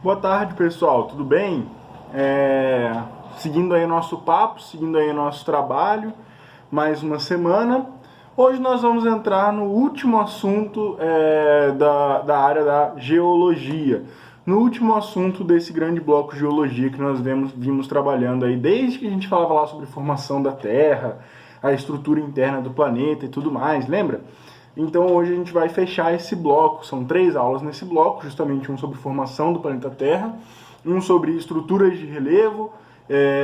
Boa tarde, pessoal, tudo bem? Seguindo aí nosso papo, seguindo aí nosso trabalho, mais uma semana. Hoje nós vamos entrar no último assunto da área da geologia, no último assunto desse grande bloco de geologia que nós vimos trabalhando aí desde que a gente falava lá sobre formação da Terra, a estrutura interna do planeta e tudo mais, lembra? Então hoje a gente vai fechar esse bloco, são 3 aulas nesse bloco, justamente um sobre formação do planeta Terra, um sobre estruturas de relevo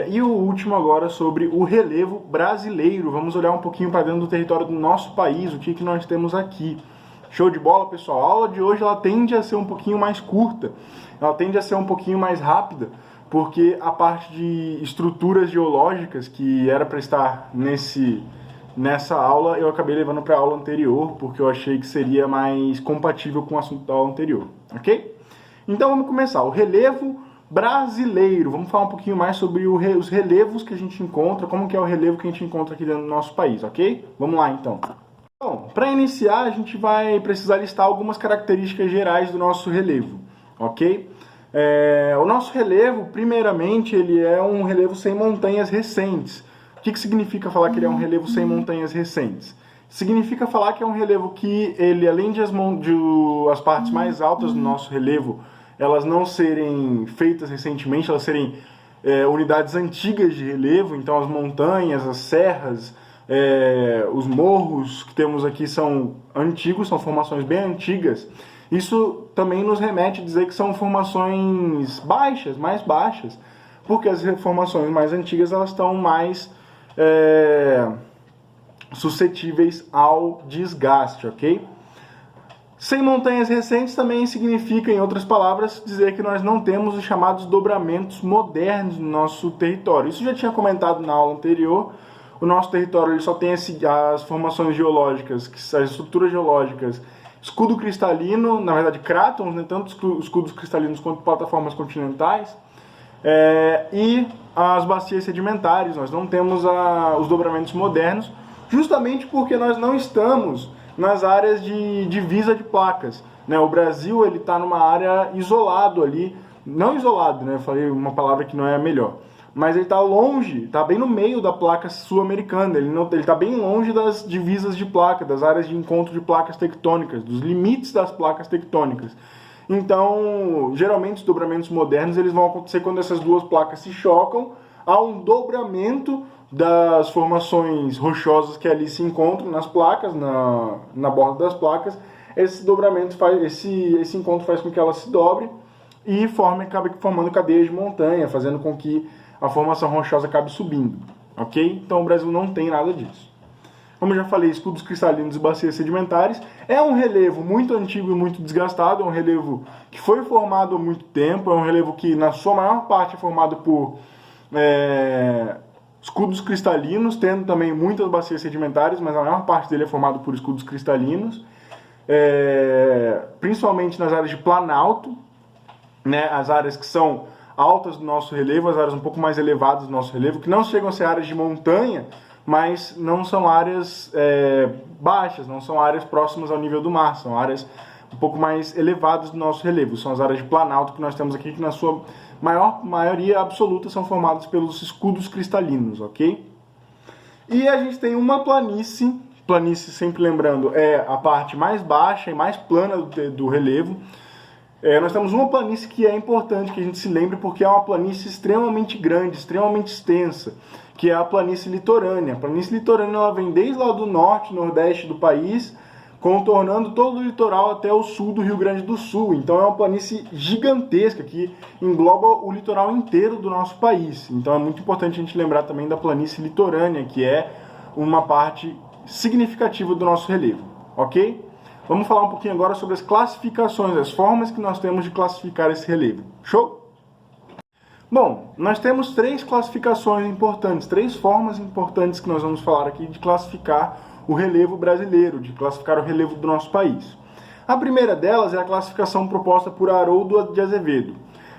e o último agora sobre o relevo brasileiro. Vamos olhar um pouquinho para dentro do território do nosso país, o que nós temos aqui. Show de bola, pessoal? A aula de hoje ela tende a ser um pouquinho mais curta, ela tende a ser um pouquinho mais rápida, porque a parte de estruturas geológicas que era para estar nessa aula eu acabei levando para a aula anterior, porque eu achei que seria mais compatível com o assunto da aula anterior, ok? Então vamos começar. O relevo brasileiro. Vamos falar um pouquinho mais sobre os relevos que a gente encontra, como que é o relevo que a gente encontra aqui dentro do nosso país, ok? Vamos lá então. Bom, para iniciar a gente vai precisar listar algumas características gerais do nosso relevo, ok? O nosso relevo, primeiramente, ele é um relevo sem montanhas recentes. O que significa falar que ele é um relevo sem montanhas recentes? Significa falar que é um relevo que ele, além de as partes mais altas do nosso relevo, elas não serem feitas recentemente, elas serem unidades antigas de relevo, então as montanhas, as serras, os morros que temos aqui são antigos, são formações bem antigas. Isso também nos remete a dizer que são formações baixas, mais baixas, porque as formações mais antigas elas estão mais suscetíveis ao desgaste, ok? Sem montanhas recentes também significa, em outras palavras, dizer que nós não temos os chamados dobramentos modernos no nosso território. Isso já tinha comentado na aula anterior. O nosso território ele só tem as formações geológicas, as estruturas geológicas, escudo cristalino, na verdade crátons, né, tanto escudos cristalinos quanto plataformas continentais, e as bacias sedimentares. Nós não temos os dobramentos modernos, justamente porque nós não estamos nas áreas de divisa de placas, né? O Brasil ele está numa área isolado ali, não isolado, né? Eu falei uma palavra que não é a melhor, mas ele está longe, está bem no meio da placa sul-americana, ele está bem longe das divisas de placa, das áreas de encontro de placas tectônicas, dos limites das placas tectônicas. Então, geralmente os dobramentos modernos eles vão acontecer quando essas duas placas se chocam, há um dobramento das formações rochosas que ali se encontram nas placas, na borda das placas. Esse dobramento esse encontro faz com que ela se dobre e acabe formando cadeias de montanha, fazendo com que a formação rochosa acabe subindo, ok? Então o Brasil não tem nada disso. Como eu já falei, escudos cristalinos e bacias sedimentares é um relevo muito antigo e muito desgastado, é um relevo que foi formado há muito tempo, é um relevo que na sua maior parte é formado por escudos cristalinos, tendo também muitas bacias sedimentares, mas a maior parte dele é formado por escudos cristalinos, principalmente nas áreas de planalto, né, as áreas que são altas do nosso relevo, as áreas um pouco mais elevadas do nosso relevo, que não chegam a ser áreas de montanha, mas não são áreas baixas, não são áreas próximas ao nível do mar, são áreas um pouco mais elevadas do nosso relevo, são as áreas de planalto que nós temos aqui, que na sua maioria absoluta são formadas pelos escudos cristalinos, ok? E a gente tem uma planície sempre lembrando, é a parte mais baixa e mais plana do relevo. Nós temos uma planície que é importante que a gente se lembre, porque é uma planície extremamente grande, extremamente extensa, que é a planície litorânea. A planície litorânea ela vem desde lá do norte, nordeste do país, contornando todo o litoral até o sul do Rio Grande do Sul. Então é uma planície gigantesca que engloba o litoral inteiro do nosso país. Então é muito importante a gente lembrar também da planície litorânea, que é uma parte significativa do nosso relevo, ok? Vamos falar um pouquinho agora sobre as classificações, as formas que nós temos de classificar esse relevo. Show? Bom, nós temos 3 classificações importantes, 3 formas importantes que nós vamos falar aqui de classificar o relevo brasileiro, de classificar o relevo do nosso país. A primeira delas é a classificação proposta por Haroldo de Azevedo.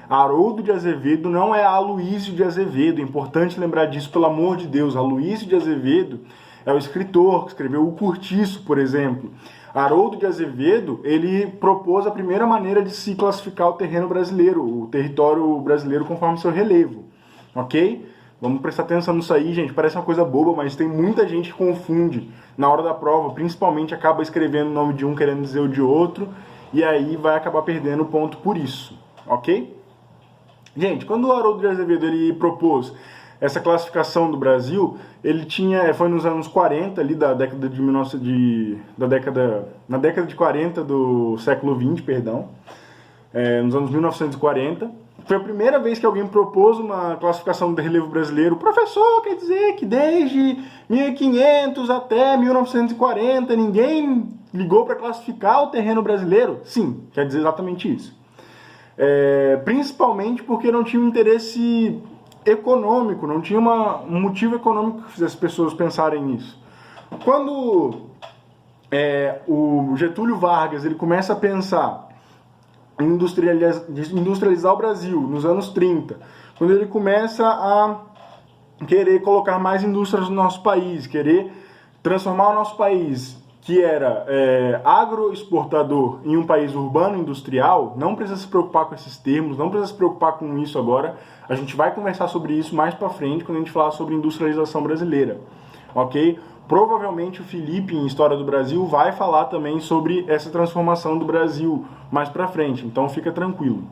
Haroldo de Azevedo não é Aloísio de Azevedo, é importante lembrar disso, pelo amor de Deus. Aloísio de Azevedo é o escritor que escreveu O Curtiço, por exemplo. Haroldo de Azevedo, ele propôs a primeira maneira de se classificar o terreno brasileiro, o território brasileiro conforme seu relevo, ok? Vamos prestar atenção nisso aí, gente, parece uma coisa boba, mas tem muita gente que confunde na hora da prova, principalmente acaba escrevendo o nome de um querendo dizer o de outro, e aí vai acabar perdendo ponto por isso, ok? Gente, quando o Haroldo de Azevedo ele propôs essa classificação do Brasil, foi nos anos 40, ali da década de 19, na década de 40 do século 20, perdão, nos anos 1940. Foi a primeira vez que alguém propôs uma classificação do relevo brasileiro. O professor quer dizer que desde 1500 até 1940 ninguém ligou para classificar o terreno brasileiro? Sim, quer dizer exatamente isso. Principalmente porque não tinha um interesse econômico, não tinha um motivo econômico que fizesse as pessoas pensarem nisso. Quando o Getúlio Vargas ele começa a pensar em industrializar o Brasil nos anos 30, quando ele começa a querer colocar mais indústrias no nosso país, querer transformar o nosso país, que era agroexportador, em um país urbano industrial, não precisa se preocupar com esses termos, não precisa se preocupar com isso agora. A gente vai conversar sobre isso mais pra frente, quando a gente falar sobre industrialização brasileira, ok? Provavelmente o Felipe, em História do Brasil, vai falar também sobre essa transformação do Brasil mais pra frente, então fica tranquilo.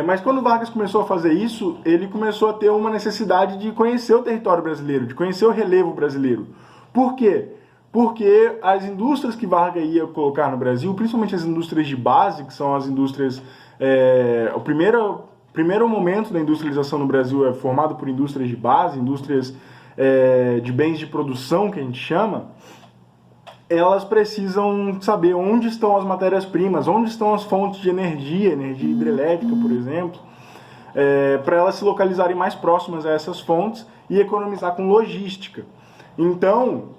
Mas quando Vargas começou a fazer isso, ele começou a ter uma necessidade de conhecer o território brasileiro, de conhecer o relevo brasileiro. Por quê? Porque as indústrias que Vargas ia colocar no Brasil, principalmente as indústrias de base, que são as indústrias... o primeiro momento da industrialização no Brasil é formado por indústrias de base, indústrias de bens de produção, que a gente chama. Elas precisam saber onde estão as matérias-primas, onde estão as fontes de energia hidrelétrica, por exemplo, para elas se localizarem mais próximas a essas fontes e economizar com logística. Então,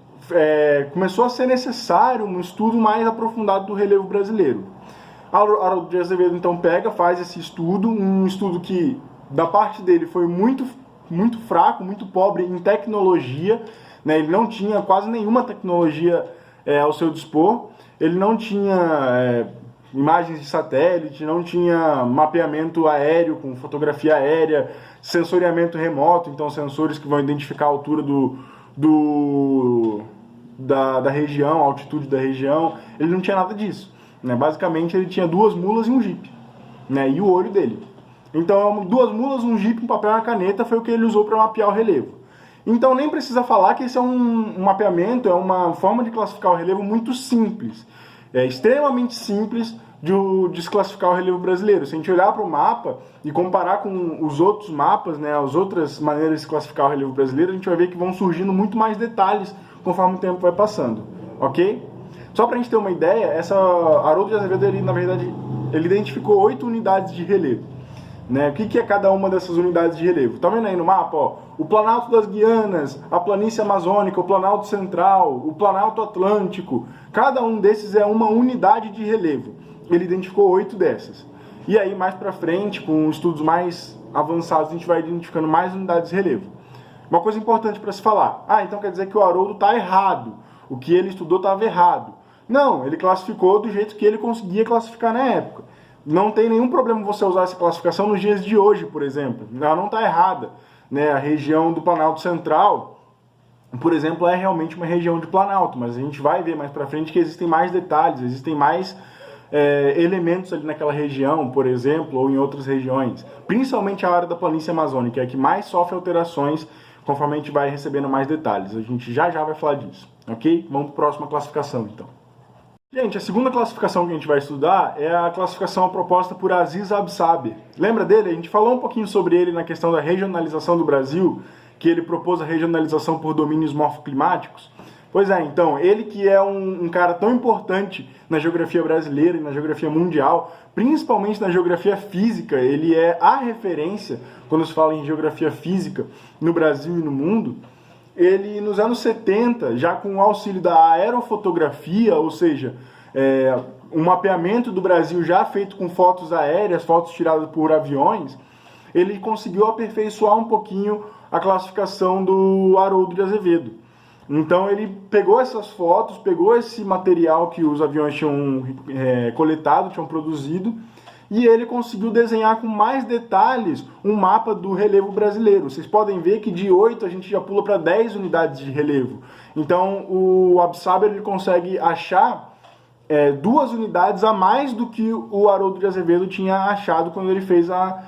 começou a ser necessário um estudo mais aprofundado do relevo brasileiro. Haroldo de Azevedo então faz esse estudo, um estudo que da parte dele foi muito fraco, muito pobre em tecnologia, né? Ele não tinha quase nenhuma tecnologia ao seu dispor, ele não tinha imagens de satélite, não tinha mapeamento aéreo com fotografia aérea, sensoriamento remoto, então sensores que vão identificar a altura da região, a altitude da região. Ele não tinha nada disso, né? Basicamente ele tinha 2 mulas e um jipe, né? E o olho dele. Então 2 mulas, um jipe, um papel e uma caneta foi o que ele usou para mapear o relevo. Então nem precisa falar que esse é um mapeamento, é uma forma de classificar o relevo muito simples. É extremamente simples de se classificar o relevo brasileiro. Se a gente olhar para o mapa e comparar com os outros mapas, né, as outras maneiras de se classificar o relevo brasileiro, a gente vai ver que vão surgindo muito mais detalhes conforme o tempo vai passando, ok? Só para a gente ter uma ideia, Haroldo de Azevedo, na verdade, ele identificou 8 unidades de relevo. Né? O que é cada uma dessas unidades de relevo? Tá vendo aí no mapa? Ó, o Planalto das Guianas, a Planície Amazônica, o Planalto Central, o Planalto Atlântico. Cada um desses é uma unidade de relevo. Ele identificou 8 dessas. E aí, mais pra frente, com estudos mais avançados, a gente vai identificando mais unidades de relevo. Uma coisa importante para se falar. Então quer dizer que o Haroldo tá errado. O que ele estudou estava errado. Não, ele classificou do jeito que ele conseguia classificar na época. Não tem nenhum problema você usar essa classificação nos dias de hoje, por exemplo. Ela não está errada, né? A região do Planalto Central, por exemplo, é realmente uma região de Planalto, mas a gente vai ver mais para frente que existem mais detalhes, existem mais elementos ali naquela região, por exemplo, ou em outras regiões. Principalmente a área da Planície Amazônica, é a que mais sofre alterações conforme a gente vai recebendo mais detalhes. A gente já vai falar disso, ok? Vamos para a próxima classificação, então. Gente, a segunda classificação que a gente vai estudar é a classificação proposta por Aziz Absaber. Lembra dele? A gente falou um pouquinho sobre ele na questão da regionalização do Brasil, que ele propôs a regionalização por domínios morfoclimáticos. Pois é, então, ele que é um cara tão importante na geografia brasileira e na geografia mundial, principalmente na geografia física, ele é a referência quando se fala em geografia física no Brasil e no mundo. Ele, nos anos 70, já com o auxílio da aerofotografia, ou seja, um mapeamento do Brasil já feito com fotos aéreas, fotos tiradas por aviões, ele conseguiu aperfeiçoar um pouquinho a classificação do Haroldo de Azevedo. Então ele pegou essas fotos, pegou esse material que os aviões tinham coletado, tinham produzido, e ele conseguiu desenhar com mais detalhes um mapa do relevo brasileiro. Vocês podem ver que de 8 a gente já pula para 10 unidades de relevo. Então o Absaber ele consegue achar 2 unidades a mais do que o Haroldo de Azevedo tinha achado quando ele fez a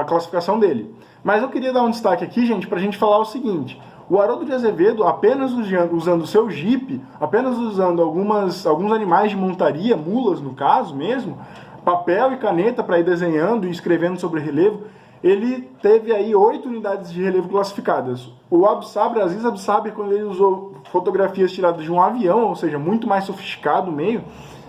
classificação dele. Mas eu queria dar um destaque aqui, gente, para a gente falar o seguinte: o Haroldo de Azevedo, apenas usando o seu Jeep, apenas usando alguns animais de montaria, mulas no caso mesmo, papel e caneta para ir desenhando e escrevendo sobre relevo, ele teve aí 8 unidades de relevo classificadas. O Aziz Absaber, quando ele usou fotografias tiradas de um avião, ou seja, muito mais sofisticado o meio,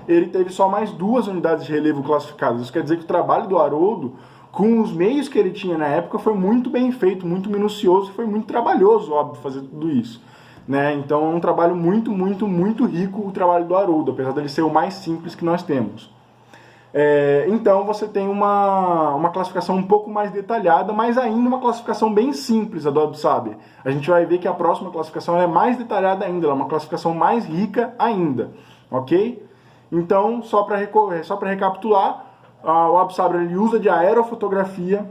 ele teve só mais 2 unidades de relevo classificadas. Isso quer dizer que o trabalho do Haroldo, com os meios que ele tinha na época, foi muito bem feito, muito minucioso, foi muito trabalhoso, óbvio, fazer tudo isso. Né? Então é um trabalho muito, muito, muito rico o trabalho do Haroldo, apesar dele ser o mais simples que nós temos. Então você tem uma classificação um pouco mais detalhada, mas ainda uma classificação bem simples, a do Absaber. A gente vai ver que a próxima classificação é mais detalhada ainda, ela é uma classificação mais rica ainda, ok? Então, só para recapitular, o Absaber ele usa de aerofotografia,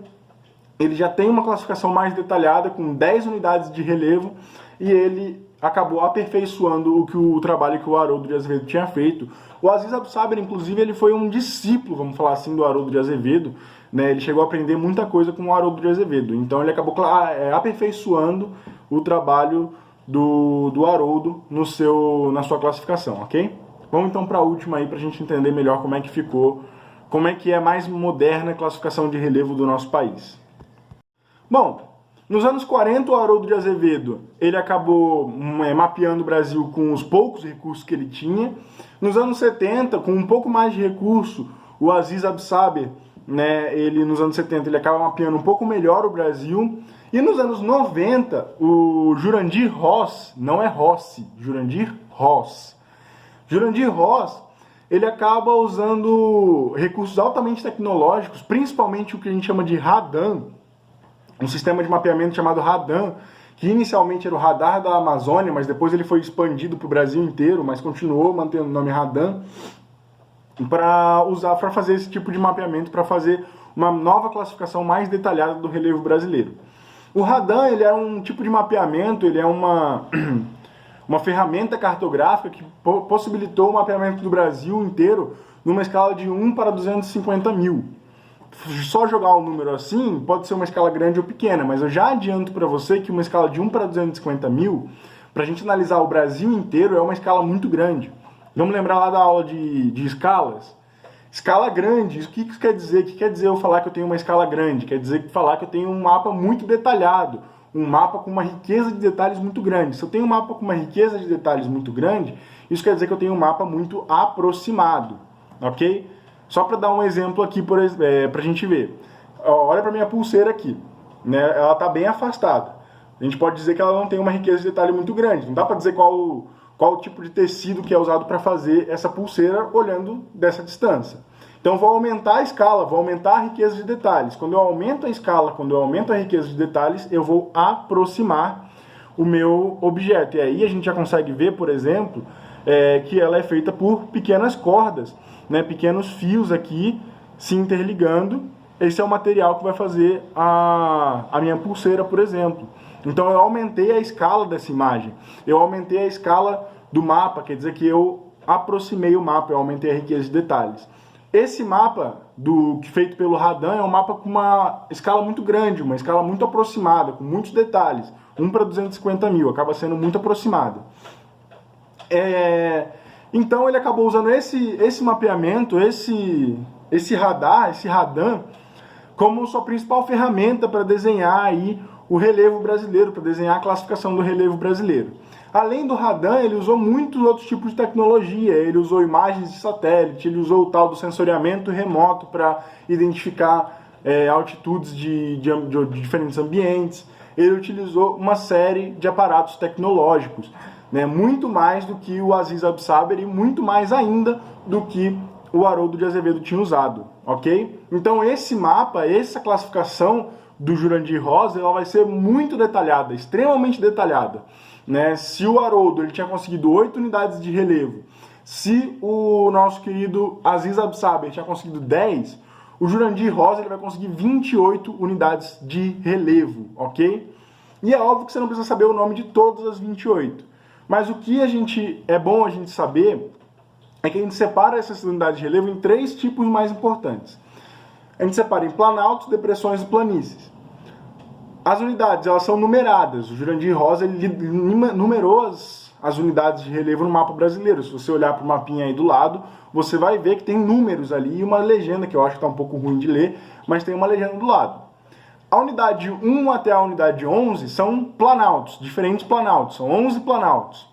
ele já tem uma classificação mais detalhada, com 10 unidades de relevo, e ele acabou aperfeiçoando o trabalho que o Haroldo de Azevedo tinha feito. O Aziz Absaber, inclusive, ele foi um discípulo, vamos falar assim, do Haroldo de Azevedo, né? Ele chegou a aprender muita coisa com o Haroldo de Azevedo, então ele acabou aperfeiçoando o trabalho do Haroldo na sua classificação, ok? Vamos então para a última aí, para a gente entender melhor como é que ficou, como é que é mais moderna a classificação de relevo do nosso país. Bom, nos anos 40, o Haroldo de Azevedo ele acabou mapeando o Brasil com os poucos recursos que ele tinha. Nos anos 70, com um pouco mais de recurso, o Aziz Absaber, né, nos anos 70, ele acaba mapeando um pouco melhor o Brasil. E nos anos 90, o Jurandir Ross, não é Rossi, Jurandir Ross. Jurandir Ross, ele acaba usando recursos altamente tecnológicos, principalmente o que a gente chama de radar, um sistema de mapeamento chamado Radan, que inicialmente era o radar da Amazônia, mas depois ele foi expandido para o Brasil inteiro, mas continuou mantendo o nome Radan, para fazer esse tipo de mapeamento, para fazer uma nova classificação mais detalhada do relevo brasileiro. O Radan ele é um tipo de mapeamento, ele é uma ferramenta cartográfica que possibilitou o mapeamento do Brasil inteiro numa escala de 1 para 250 mil. Só jogar um número assim pode ser uma escala grande ou pequena, mas eu já adianto para você que uma escala de 1 para 250 mil, para a gente analisar o Brasil inteiro, é uma escala muito grande. Vamos lembrar lá da aula de escalas? Escala grande, o que isso quer dizer? O que quer dizer eu falar que eu tenho uma escala grande? Quer dizer falar que eu tenho um mapa muito detalhado, um mapa com uma riqueza de detalhes muito grande. Se eu tenho um mapa com uma riqueza de detalhes muito grande, isso quer dizer que eu tenho um mapa muito aproximado, ok? Só para dar um exemplo aqui, para a gente ver. Olha para minha pulseira aqui, né? Ela está bem afastada. A gente pode dizer que ela não tem uma riqueza de detalhe muito grande. Não dá para dizer qual o tipo de tecido que é usado para fazer essa pulseira olhando dessa distância. Então vou aumentar a escala, vou aumentar a riqueza de detalhes. Quando eu aumento a escala, quando eu aumento a riqueza de detalhes, eu vou aproximar o meu objeto. E aí a gente já consegue ver, por exemplo, que ela é feita por pequenas cordas, né, pequenos fios aqui se interligando. Esse é o material que vai fazer a minha pulseira, por exemplo. Então eu aumentei a escala dessa imagem, eu aumentei a escala do mapa, quer dizer que eu aproximei o mapa, eu aumentei a riqueza de detalhes. Esse mapa feito pelo Radan é um mapa com uma escala muito grande, uma escala muito aproximada, com muitos detalhes, 1 para 250 mil, acaba sendo muito aproximado. Então ele acabou usando esse mapeamento, esse radar, esse Radan, como sua principal ferramenta para desenhar aí o relevo brasileiro, para desenhar a classificação do relevo brasileiro. Além do Radan, ele usou muitos outros tipos de tecnologia. Ele usou imagens de satélite, ele usou o tal do sensoriamento remoto para identificar altitudes de diferentes ambientes. Ele utilizou uma série de aparatos tecnológicos, né? Muito mais do que o Aziz Absaber e muito mais ainda do que o Haroldo de Azevedo tinha usado, ok? Então esse mapa, essa classificação do Jurandir Ross, ela vai ser muito detalhada, extremamente detalhada. né? Se o Haroldo ele tinha conseguido 8 unidades de relevo, se o nosso querido Aziz Absaber tinha conseguido 10, o Jurandir Rosa ele vai conseguir 28 unidades de relevo, ok? E é óbvio que você não precisa saber o nome de todas as 28. Mas o que é bom a gente saber é que a gente separa essas unidades de relevo em 3 tipos mais importantes. A gente separa em planaltos, depressões e planícies. As unidades, elas são numeradas. O Jurandir Rosa ele numerou as unidades de relevo no mapa brasileiro. Se você olhar para o mapinha aí do lado, você vai ver que tem números ali e uma legenda, que eu acho que está um pouco ruim de ler, mas tem uma legenda do lado. A unidade 1 até a unidade 11 são planaltos, diferentes planaltos, são 11 planaltos.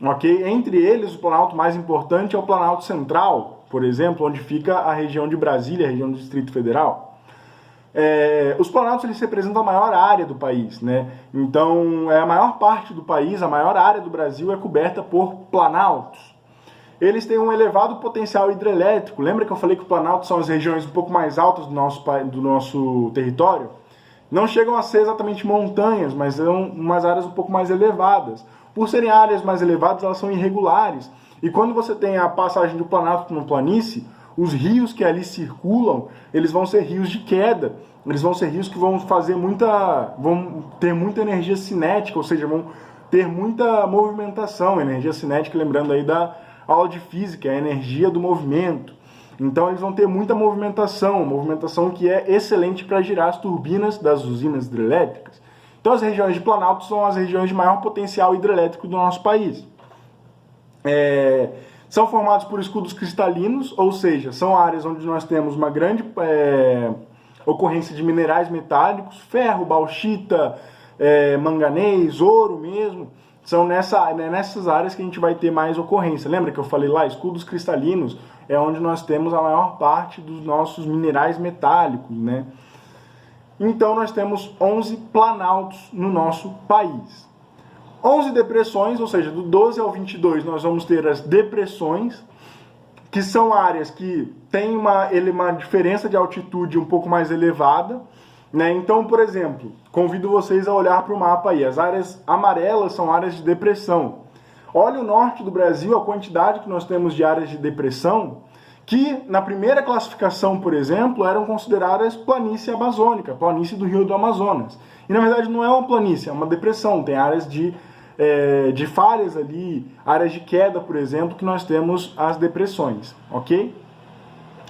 Okay? Entre eles, o planalto mais importante é o Planalto Central, por exemplo, onde fica a região de Brasília, a região do Distrito Federal. Os planaltos eles representam a maior área do país, né? Então, a maior parte do país, a maior área do Brasil é coberta por planaltos. Eles têm um elevado potencial hidrelétrico. Lembra que eu falei que os planaltos são as regiões um pouco mais altas do nosso território? Não chegam a ser exatamente montanhas, mas são umas áreas um pouco mais elevadas. Por serem áreas mais elevadas, elas são irregulares. E quando você tem a passagem do planalto para uma planície, os rios que ali circulam, eles vão ser rios de queda. Eles vão ser rios que vão ter muita energia cinética, ou seja, vão ter muita movimentação. Energia cinética, lembrando aí da aula de física, é a energia do movimento. Então eles vão ter muita movimentação que é excelente para girar as turbinas das usinas hidrelétricas. Então as regiões de planalto são as regiões de maior potencial hidrelétrico do nosso país. São formados por escudos cristalinos, ou seja, são áreas onde nós temos uma grande ocorrência de minerais metálicos, ferro, bauxita, manganês, ouro mesmo. São nessas áreas que a gente vai ter mais ocorrência. Lembra que eu falei lá, escudos cristalinos é onde nós temos a maior parte dos nossos minerais metálicos, né? Então nós temos 11 planaltos no nosso país. 11 depressões, ou seja, do 12 ao 22 nós vamos ter as depressões, que são áreas que têm uma diferença de altitude um pouco mais elevada, né? Então, por exemplo, convido vocês a olhar para o mapa aí. As áreas amarelas são áreas de depressão. Olha o norte do Brasil, a quantidade que nós temos de áreas de depressão, que na primeira classificação, por exemplo, eram consideradas planície amazônica, planície do Rio do Amazonas. E na verdade não é uma planície, é uma depressão. Tem áreas de falhas ali, áreas de queda, por exemplo, que nós temos as depressões, ok?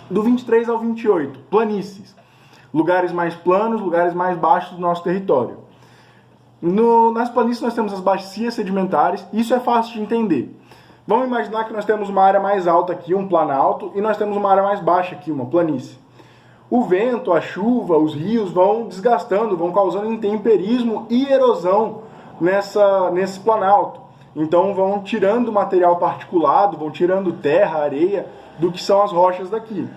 Do 23 ao 28, planícies. Lugares mais planos, lugares mais baixos do nosso território. Nas planícies nós temos as bacias sedimentares, isso é fácil de entender. Vamos imaginar que nós temos uma área mais alta aqui, um planalto, e nós temos uma área mais baixa aqui, uma planície. O vento, a chuva, os rios vão desgastando, vão causando intemperismo e erosão nesse planalto. Então vão tirando material particulado, vão tirando terra, areia, do que são as rochas daqui.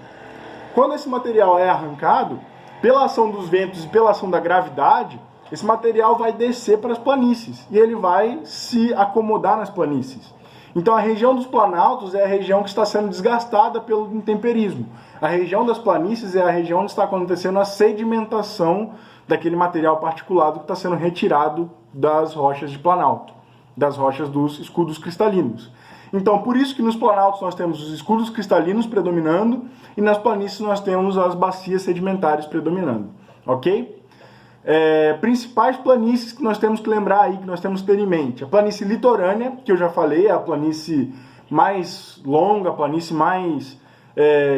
Quando esse material é arrancado, pela ação dos ventos e pela ação da gravidade, esse material vai descer para as planícies e ele vai se acomodar nas planícies. Então a região dos planaltos é a região que está sendo desgastada pelo intemperismo. A região das planícies é a região onde está acontecendo a sedimentação daquele material particulado que está sendo retirado das rochas de planalto, das rochas dos escudos cristalinos. Então, por isso que nos planaltos nós temos os escudos cristalinos predominando e nas planícies nós temos as bacias sedimentares predominando, ok? Principais planícies que nós temos que lembrar aí, que nós temos que ter em mente. A planície litorânea, que eu já falei, é a planície mais longa, a planície mais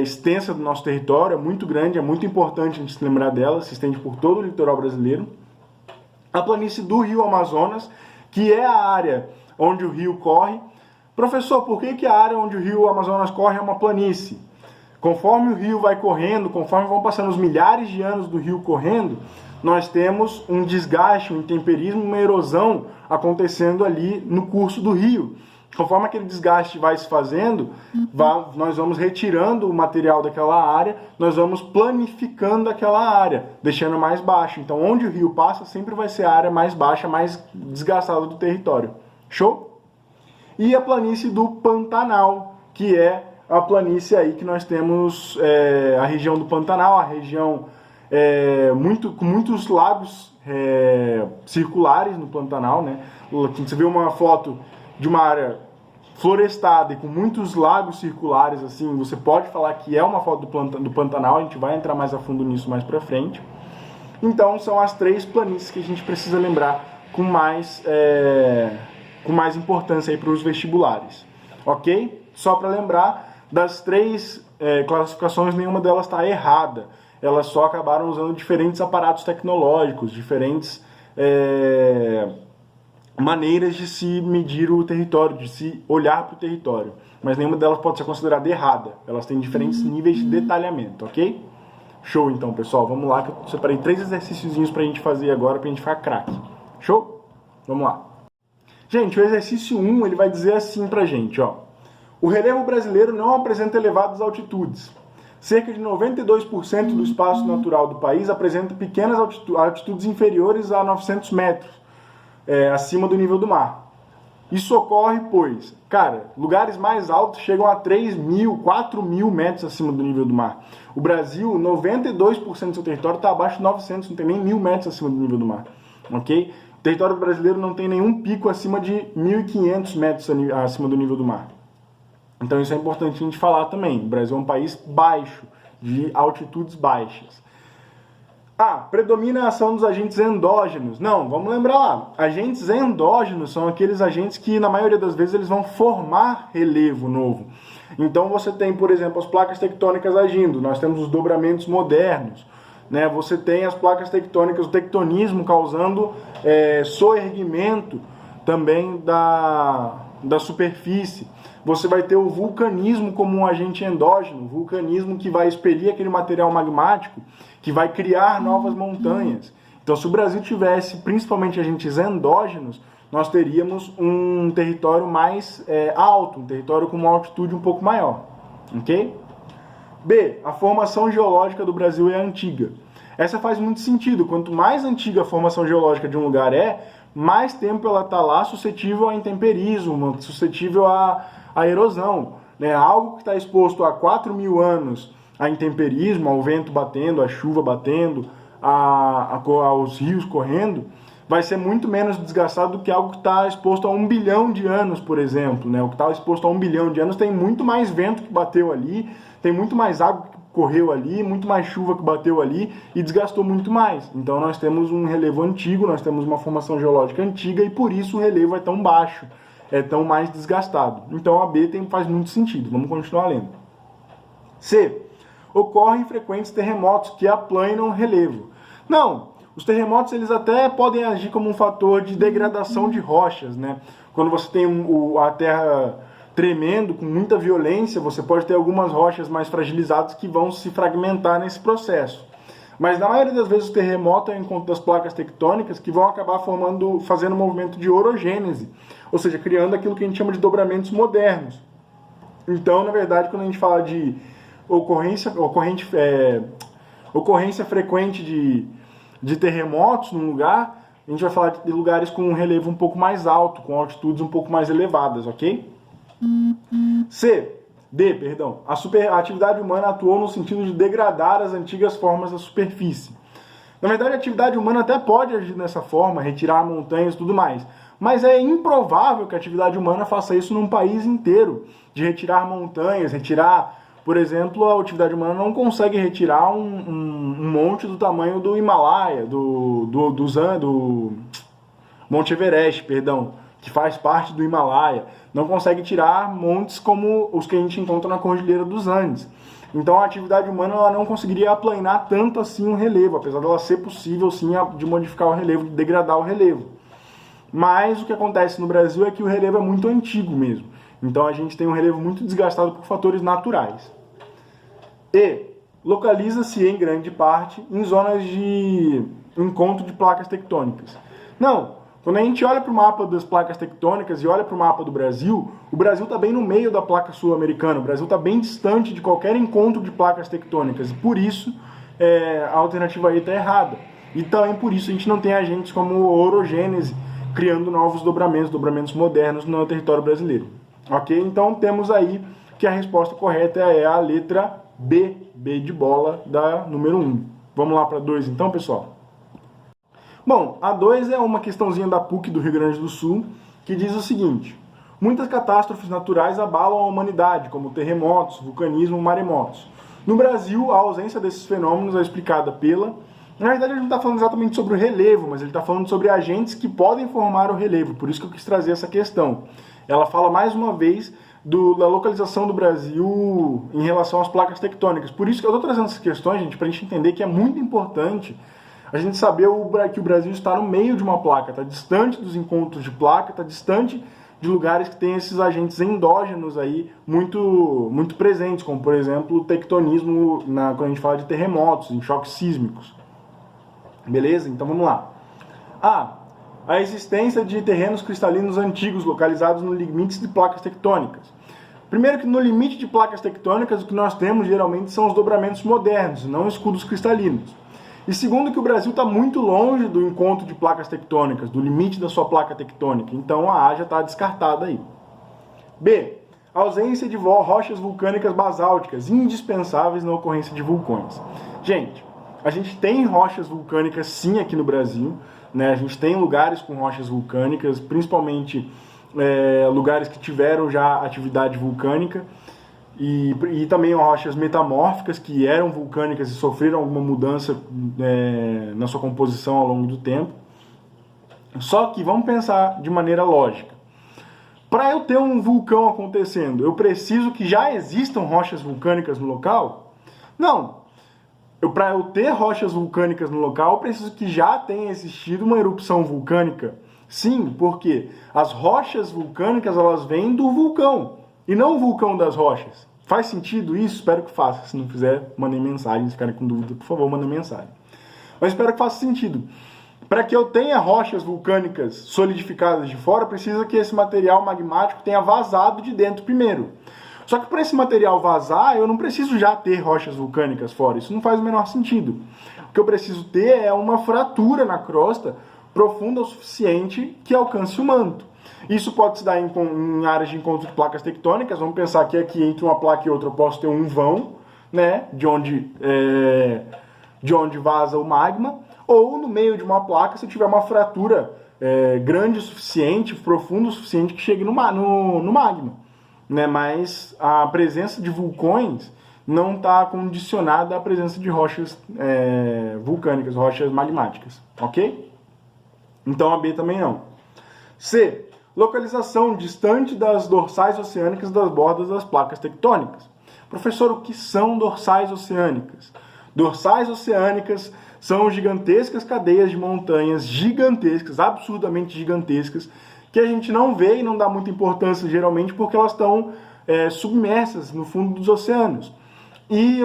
extensa do nosso território, é muito grande, é muito importante a gente se lembrar dela, se estende por todo o litoral brasileiro. A planície do Rio Amazonas, que é a área onde o rio corre. Professor, por que a área onde o rio Amazonas corre é uma planície? Conforme o rio vai correndo, conforme vão passando os milhares de anos do rio correndo, nós temos um desgaste, um intemperismo, uma erosão acontecendo ali no curso do rio. Conforme aquele desgaste vai se fazendo, nós vamos retirando o material daquela área, nós vamos planificando aquela área, deixando mais baixo. Então, onde o rio passa, sempre vai ser a área mais baixa, mais desgastada do território. Show? E a planície do Pantanal, que é a planície aí que nós temos, a região do Pantanal, a região com muitos lagos circulares no Pantanal, né? Você vê uma foto de uma área florestada e com muitos lagos circulares, assim, você pode falar que é uma foto do Pantanal, a gente vai entrar mais a fundo nisso mais pra frente. Então, são as 3 planícies que a gente precisa lembrar com mais importância aí para os vestibulares, ok? Só para lembrar, das 3 classificações, nenhuma delas está errada. Elas só acabaram usando diferentes aparatos tecnológicos, diferentes maneiras de se medir o território, de se olhar para o território. Mas nenhuma delas pode ser considerada errada. Elas têm diferentes níveis de detalhamento, ok? Show, então, pessoal. Vamos lá, que eu separei 3 exercíciozinhos para a gente fazer agora, para a gente ficar craque. Show? Vamos lá. Gente, o exercício 1, ele vai dizer assim pra gente, ó. O relevo brasileiro não apresenta elevadas altitudes. Cerca de 92% do espaço natural do país apresenta pequenas altitudes inferiores a 900 metros, acima do nível do mar. Isso ocorre, pois, cara, lugares mais altos chegam a 3.000, 4.000 metros acima do nível do mar. O Brasil, 92% do seu território está abaixo de 900, não tem nem 1.000 metros acima do nível do mar, ok? O território brasileiro não tem nenhum pico acima de 1.500 metros acima do nível do mar. Então isso é importante a gente falar também. O Brasil é um país baixo, de altitudes baixas. Predomina a ação dos agentes endógenos. Não, vamos lembrar lá. Agentes endógenos são aqueles agentes que, na maioria das vezes, eles vão formar relevo novo. Então você tem, por exemplo, as placas tectônicas agindo. Nós temos os dobramentos modernos. Né? Você tem as placas tectônicas, o tectonismo causando soerguimento também da superfície. Você vai ter o vulcanismo como um agente endógeno, vulcanismo que vai expelir aquele material magmático, que vai criar novas montanhas. Então, se o Brasil tivesse principalmente agentes endógenos, nós teríamos um território mais alto, um território com uma altitude um pouco maior. Ok? B. A formação geológica do Brasil é antiga. Essa faz muito sentido. Quanto mais antiga a formação geológica de um lugar mais tempo ela está lá suscetível a intemperismo, suscetível à erosão. Né? Algo que está exposto há 4.000 anos a intemperismo, ao vento batendo, à chuva batendo, aos rios correndo, vai ser muito menos desgastado do que algo que está exposto a 1 bilhão de anos, por exemplo. Né? O que está exposto a 1 bilhão de anos tem muito mais vento que bateu ali, tem muito mais água que correu ali, muito mais chuva que bateu ali e desgastou muito mais. Então nós temos um relevo antigo, nós temos uma formação geológica antiga e por isso o relevo é tão baixo, é tão mais desgastado. Então a B faz muito sentido. Vamos continuar lendo. C. Ocorrem frequentes terremotos que aplanam o relevo. Não, os terremotos eles até podem agir como um fator de degradação de rochas, né? Quando você tem a terra tremendo, com muita violência, você pode ter algumas rochas mais fragilizadas que vão se fragmentar nesse processo. Mas na maioria das vezes o terremoto é o encontro das placas tectônicas que vão acabar fazendo um movimento de orogênese, ou seja, criando aquilo que a gente chama de dobramentos modernos. Então, na verdade, quando a gente fala de ocorrência frequente de terremotos num lugar, a gente vai falar de lugares com um relevo um pouco mais alto, com altitudes um pouco mais elevadas, ok? A atividade humana atuou no sentido de degradar as antigas formas da superfície. Na verdade, a atividade humana até pode agir dessa forma, retirar montanhas e tudo mais. Mas é improvável que a atividade humana faça isso num país inteiro, de retirar montanhas, por exemplo, a atividade humana não consegue retirar um monte do tamanho do Himalaia, do Monte Everest, que faz parte do Himalaia. Não consegue tirar montes como os que a gente encontra na Cordilheira dos Andes. Então a atividade humana ela não conseguiria aplanar tanto assim o relevo, apesar dela ser possível sim de modificar o relevo, de degradar o relevo. Mas o que acontece no Brasil é que o relevo é muito antigo mesmo. Então a gente tem um relevo muito desgastado por fatores naturais. E localiza-se em grande parte em zonas de encontro de placas tectônicas. Não, quando a gente olha para o mapa das placas tectônicas e olha para o mapa do Brasil, o Brasil está bem no meio da placa sul-americana, o Brasil está bem distante de qualquer encontro de placas tectônicas, e por isso a alternativa aí está errada. E também por isso a gente não tem agentes como orogênese, criando novos dobramentos modernos no território brasileiro. Ok? Então temos aí que a resposta correta é a letra B de bola, da número 1. Vamos lá para 2 então, pessoal? Bom, a 2 é uma questãozinha da PUC do Rio Grande do Sul, que diz o seguinte: muitas catástrofes naturais abalam a humanidade, como terremotos, vulcanismo, maremotos. No Brasil, a ausência desses fenômenos é explicada pela... Na verdade, ele não está falando exatamente sobre o relevo, mas ele está falando sobre agentes que podem formar o relevo, por isso que eu quis trazer essa questão. Ela fala mais uma vez da localização do Brasil em relação às placas tectônicas. Por isso que eu estou trazendo essas questões, gente, para a gente entender que é muito importante a gente saber que o Brasil está no meio de uma placa, está distante dos encontros de placa, está distante de lugares que têm esses agentes endógenos aí muito presentes, como por exemplo o tectonismo quando a gente fala de terremotos, em choques sísmicos. Beleza? Então vamos lá. A existência de terrenos cristalinos antigos localizados no limite de placas tectônicas. Primeiro que no limite de placas tectônicas o que nós temos geralmente são os dobramentos modernos, não escudos cristalinos. E segundo que o Brasil está muito longe do encontro de placas tectônicas, do limite da sua placa tectônica, então a A já está descartada aí. B. Ausência de rochas vulcânicas basálticas, indispensáveis na ocorrência de vulcões. Gente, a gente tem rochas vulcânicas sim aqui no Brasil, né? A gente tem lugares com rochas vulcânicas, principalmente lugares que tiveram já atividade vulcânica, e também rochas metamórficas que eram vulcânicas e sofreram alguma mudança na sua composição ao longo do tempo. Só que vamos pensar de maneira lógica. Para eu ter um vulcão acontecendo, eu preciso que já existam rochas vulcânicas no local? Não. Para eu ter rochas vulcânicas no local, eu preciso que já tenha existido uma erupção vulcânica. Sim, porque as rochas vulcânicas elas vêm do vulcão e não o vulcão das rochas. Faz sentido isso? Espero que faça. Se não fizer, mandem mensagem. Se ficarem com dúvida, por favor, mandem mensagem. Mas espero que faça sentido. Para que eu tenha rochas vulcânicas solidificadas de fora, precisa que esse material magmático tenha vazado de dentro primeiro. Só que para esse material vazar, eu não preciso já ter rochas vulcânicas fora. Isso não faz o menor sentido. O que eu preciso ter é uma fratura na crosta profunda o suficiente que alcance o manto. Isso pode se dar em áreas de encontro de placas tectônicas. Vamos pensar que aqui entre uma placa e outra eu posso ter um vão, né, de onde vaza o magma, ou no meio de uma placa se eu tiver uma fratura grande o suficiente, profunda o suficiente que chegue no magma. Né? Mas a presença de vulcões não está condicionada à presença de rochas vulcânicas, rochas magmáticas, ok? Então a B também não. C. Localização distante das dorsais oceânicas das bordas das placas tectônicas. Professor, o que são dorsais oceânicas? Dorsais oceânicas são gigantescas cadeias de montanhas gigantescas, absurdamente gigantescas, que a gente não vê e não dá muita importância geralmente porque elas estão submersas no fundo dos oceanos. E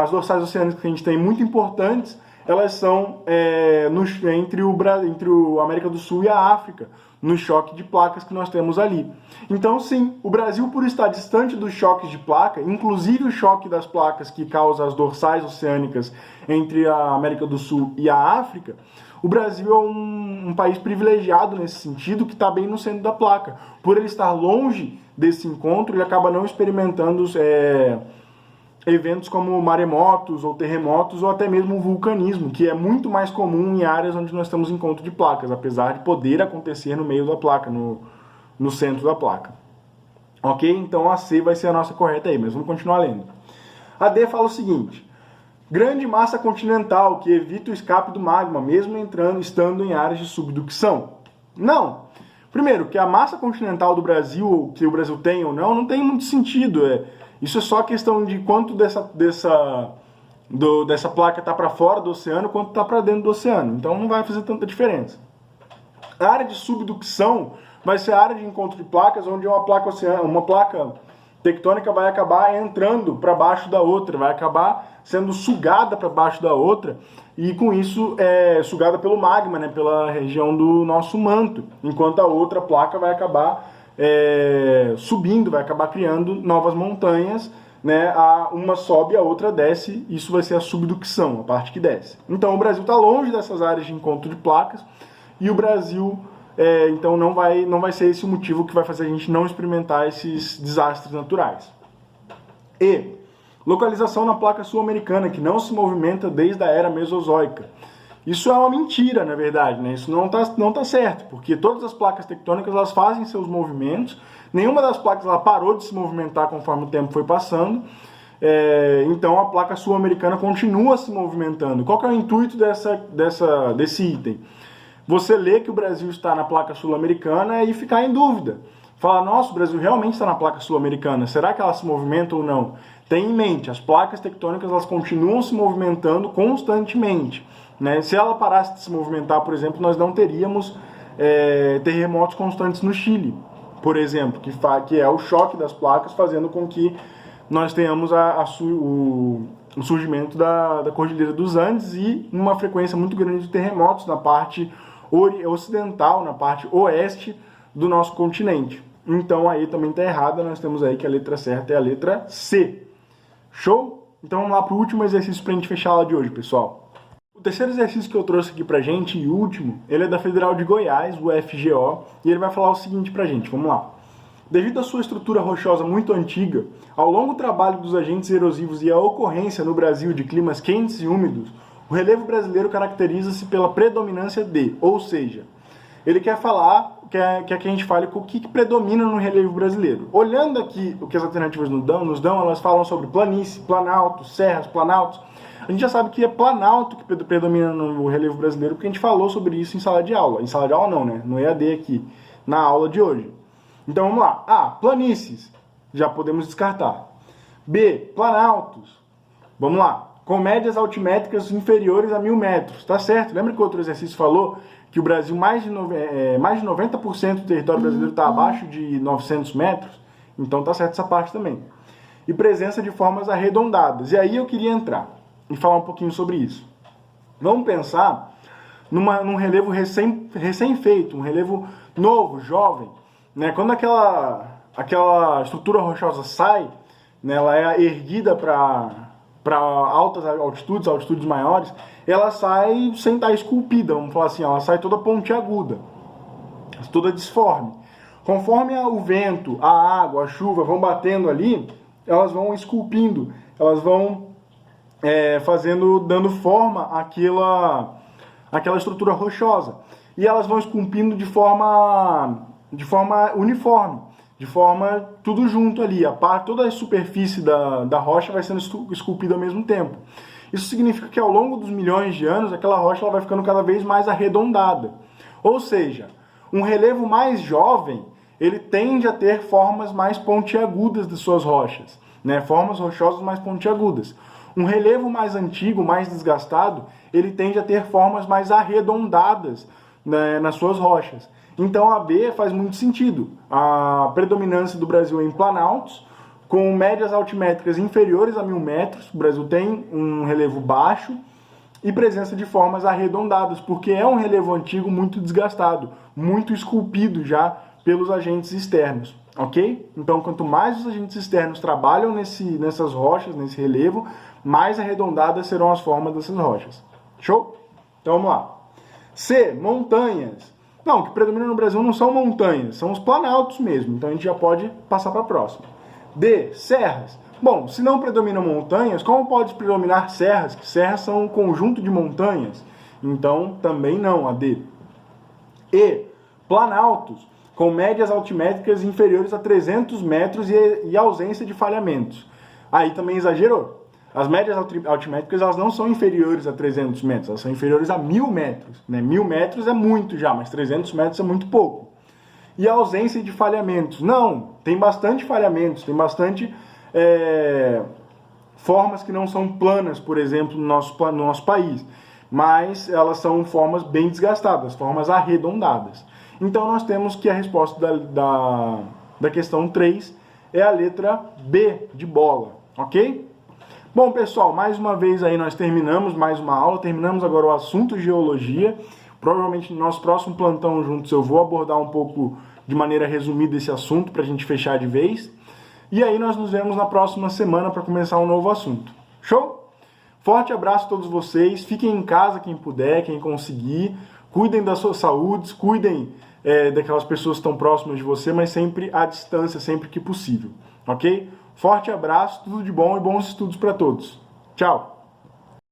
as dorsais oceânicas que a gente tem muito importantes, elas são entre a América do Sul e a África, no choque de placas que nós temos ali. Então, sim, o Brasil, por estar distante dos choques de placa, inclusive o choque das placas que causa as dorsais oceânicas entre a América do Sul e a África, o Brasil é um país privilegiado nesse sentido, que está bem no centro da placa. Por ele estar longe desse encontro, ele acaba não experimentando eventos como maremotos ou terremotos ou até mesmo o vulcanismo, que é muito mais comum em áreas onde nós temos encontro de placas, apesar de poder acontecer no meio da placa, no centro da placa. Ok? Então a C vai ser a nossa correta aí, mas vamos continuar lendo. A D fala o seguinte: grande massa continental que evita o escape do magma, mesmo estando em áreas de subducção. Não! Primeiro, que a massa continental do Brasil, que o Brasil tem ou não tem muito sentido. Isso é só questão de quanto dessa placa está para fora do oceano, quanto está para dentro do oceano. Então não vai fazer tanta diferença. A área de subducção vai ser a área de encontro de placas, onde uma placa tectônica vai acabar entrando para baixo da outra, vai acabar sendo sugada para baixo da outra, e com isso sugada pelo magma, né, pela região do nosso manto, enquanto a outra placa vai acabar subindo, vai acabar criando novas montanhas, né, uma sobe, a outra desce, isso vai ser a subducção, a parte que desce. Então o Brasil está longe dessas áreas de encontro de placas, e o Brasil, então não vai ser esse o motivo que vai fazer a gente não experimentar esses desastres naturais. E localização na placa sul-americana, que não se movimenta desde a era mesozoica. Isso é uma mentira, na verdade, né? Isso não tá certo, porque todas as placas tectônicas elas fazem seus movimentos, nenhuma das placas ela parou de se movimentar conforme o tempo foi passando, então a placa sul-americana continua se movimentando. Qual que é o intuito desse item? Você lê que o Brasil está na placa sul-americana e ficar em dúvida. Fala, nossa, o Brasil realmente está na placa sul-americana, será que ela se movimenta ou não? Tenha em mente, as placas tectônicas elas continuam se movimentando constantemente. Né? Se ela parasse de se movimentar, por exemplo, nós não teríamos terremotos constantes no Chile, por exemplo, que é o choque das placas fazendo com que nós tenhamos o surgimento da Cordilheira dos Andes e uma frequência muito grande de terremotos na parte ocidental, na parte oeste do nosso continente. Então aí também está errada, nós temos aí que a letra certa é a letra C. Show? Então vamos lá para o último exercício para a gente fechar a aula de hoje, pessoal. O terceiro exercício que eu trouxe aqui pra gente, e último, ele é da Federal de Goiás, o FGO, e ele vai falar o seguinte pra gente, vamos lá. Devido à sua estrutura rochosa muito antiga, ao longo trabalho dos agentes erosivos e à ocorrência no Brasil de climas quentes e úmidos, o relevo brasileiro caracteriza-se pela predominância de, ou seja, ele quer falar, quer que a gente fale com o que predomina no relevo brasileiro. Olhando aqui o que as alternativas nos dão, elas falam sobre planície, planaltos, serras, planaltos. A gente já sabe que é planalto que predomina no relevo brasileiro, porque a gente falou sobre isso em sala de aula. Em sala de aula não, né? No EAD aqui, na aula de hoje. Então vamos lá. A, planícies. Já podemos descartar. B, planaltos. Vamos lá. Com médias altimétricas inferiores a 1.000 metros. Tá certo? Lembra que o outro exercício falou que o Brasil, mais de 90% do território brasileiro está abaixo de 900 metros? Então tá certo essa parte também. E presença de formas arredondadas. E aí eu queria entrar e falar um pouquinho sobre isso. Vamos pensar num relevo recém-feito, um relevo novo, jovem. Né? Quando aquela estrutura rochosa sai, né, ela é erguida para altas altitudes maiores, ela sai sem estar esculpida, vamos falar assim, ela sai toda pontiaguda, toda disforme. Conforme o vento, a água, a chuva vão batendo ali, elas vão esculpindo, elas vão dando forma àquela estrutura rochosa. E elas vão esculpindo de forma uniforme, de forma tudo junto ali. Toda a superfície da rocha vai sendo esculpida ao mesmo tempo. Isso significa que ao longo dos milhões de anos, aquela rocha ela vai ficando cada vez mais arredondada. Ou seja, um relevo mais jovem, ele tende a ter formas mais pontiagudas de suas rochas, né? Formas rochosas mais pontiagudas. Um relevo mais antigo, mais desgastado, ele tende a ter formas mais arredondadas, né, nas suas rochas. Então a B faz muito sentido. A predominância do Brasil é em planaltos, com médias altimétricas inferiores a 1.000 metros. O Brasil tem um relevo baixo e presença de formas arredondadas, porque é um relevo antigo muito desgastado, muito esculpido já pelos agentes externos. Ok? Então, quanto mais os agentes externos trabalham nessas rochas, nesse relevo, mais arredondadas serão as formas dessas rochas. Show? Então, vamos lá. C, montanhas. Não, o que predomina no Brasil não são montanhas, são os planaltos mesmo. Então, a gente já pode passar para a próxima. D, serras. Bom, se não predominam montanhas, como pode predominar serras? Que serras são um conjunto de montanhas. Então, também não, a D. E, planaltos, com médias altimétricas inferiores a 300 metros e ausência de falhamentos. Aí também exagerou. As médias altimétricas elas não são inferiores a 300 metros, elas são inferiores a 1.000 metros. Né? 1.000 metros é muito já, mas 300 metros é muito pouco. E a ausência de falhamentos? Não, tem bastante falhamentos, tem bastante formas que não são planas, por exemplo, no nosso país. Mas elas são formas bem desgastadas, formas arredondadas. Então nós temos que a resposta da questão 3 é a letra B de bola, ok? Bom, pessoal, mais uma vez aí nós terminamos mais uma aula, terminamos agora o assunto geologia. Provavelmente no nosso próximo plantão juntos eu vou abordar um pouco de maneira resumida esse assunto para a gente fechar de vez. E aí nós nos vemos na próxima semana para começar um novo assunto. Show? Forte abraço a todos vocês, fiquem em casa quem puder, quem conseguir, cuidem das suas saúdes, cuidem daquelas pessoas que estão próximas de você, mas sempre à distância, sempre que possível, ok? Forte abraço, tudo de bom e bons estudos para todos. Tchau!